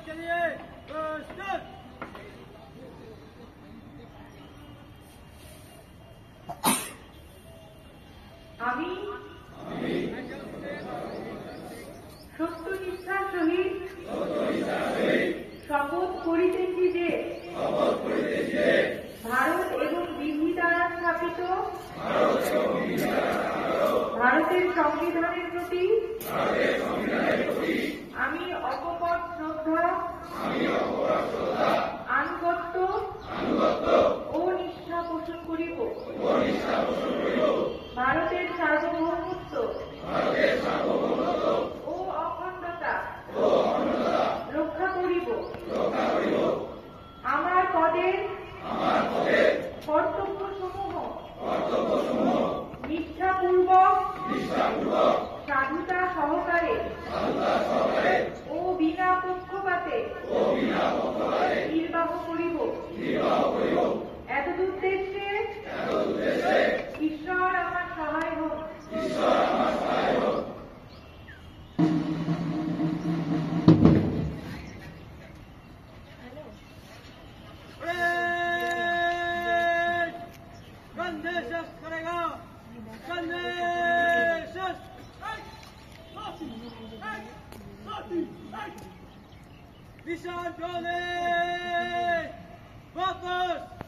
के लिए प्रस्तुत। আমি সত্যনিষ্ঠার সহিত শপথ করিতেছি যে ভারত এবং বিধি দ্বারা স্থাপিত ভারতের সংবিধানের প্রতি আমি অকপট শ্রদ্ধা, আনুগত্য ও নিষ্ঠা পোষণ করিব। ভারতের সার্বভৌমত্ব ও অখণ্ডতা রক্ষা করিব। আমার পদের কর্তব্যসমূহ নিষ্ঠাপূর্বক সাধুতা সহকারে ও বিনা পক্ষপাতে নির্বাহ করিব। এতদুদ্দেশ্যে ঈশ্বর আমার সহায় হোক। करेगा Vision College! Focus!